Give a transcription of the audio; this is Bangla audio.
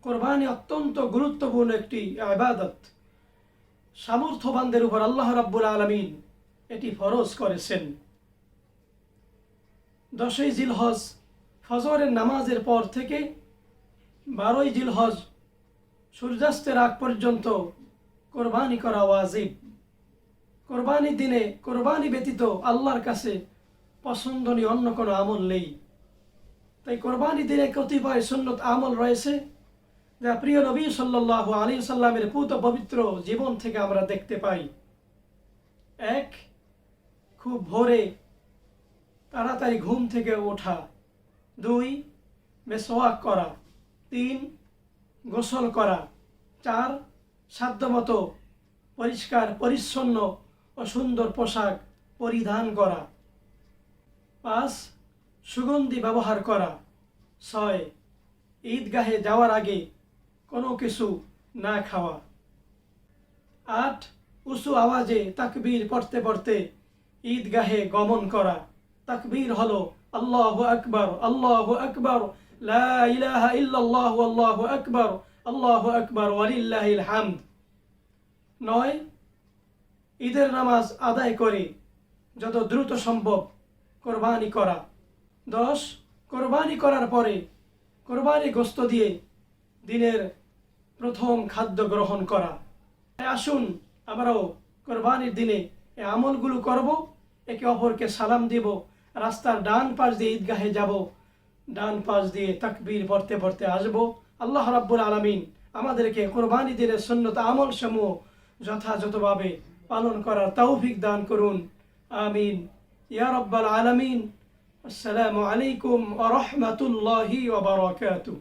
কোরবানি অত্যন্ত গুরুত্বপূর্ণ একটি ইবাদত। সামর্থ্যবানদের উপর আল্লাহ রাব্বুল আলামিন এটি ফরজ করেছেন। 10ই জিলহজ ফজরের নামাজের পর থেকে 12ই জিলহজ সূর্যাস্তের আগ পর্যন্ত কোরবানি করা ওয়াজিব। কোরবানি দিনে কোরবানি ব্যতীত আল্লাহর কাছে পছন্দনীয় অন্য কোনো আমল নেই। তাই কোরবানি দিনে কতিপয় সুন্নত আমল রয়েছে যা প্রিয় নবী সাল্লাল্লাহু আলাইহি সাল্লামের পুত পবিত্র জীবন থেকে আমরা দেখতে পাই। 1, খুব ভোরে তাড়াতাড়ি ঘুম থেকে ওঠা। 2, মেসওয়াক করা। 3, গোসল করা। 4, সাধ্যমতো পরিষ্কার পরিচ্ছন্ন ও সুন্দর পোশাক পরিধান করা। 5, সুগন্ধি ব্যবহার করা। 6, ঈদগাহে যাওয়ার আগে কোনো কিছু না খাওয়া। 8, উঁচু আওয়াজে তাকবীর পড়তে পড়তে ঈদগাহে গমন করা। তাকবীর হলো আল্লাহু আকবার, আল্লাহু আকবার, লা ইলাহা ইল্লাল্লাহু, আল্লাহু আকবার, আল্লাহু আকবার, ওয়ালিল্লাহিল হামদ। 9, ঈদের নামাজ আদায় করে যত দ্রুত সম্ভব কোরবানি করা। 10, কোরবানি করার পরে কোরবানি গোশত দিয়ে দিনের প্রথম খাদ্য গ্রহণ করা। আসুন আমরাও কোরবানির দিনে এই আমলগুলো করব, একে অপরকে সালাম দিব, রাস্তার ডান পাশ দিয়ে ঈদগাহে যাব, ডান পাশ দিয়ে তাকবীর পড়তে পড়তে আসব। আল্লাহ রাব্বুল আলামিন আমাদেরকে কোরবানি দিনের সুন্নত আমল সমূহ যথাযথভাবে পালন করার তৌফিক দান করুন। আমিন ইয়া রাব্বাল আলামিন। আসসালামু আলাইকুম ওয়া রাহমাতুল্লাহি ওয়া বারাকাতুহু।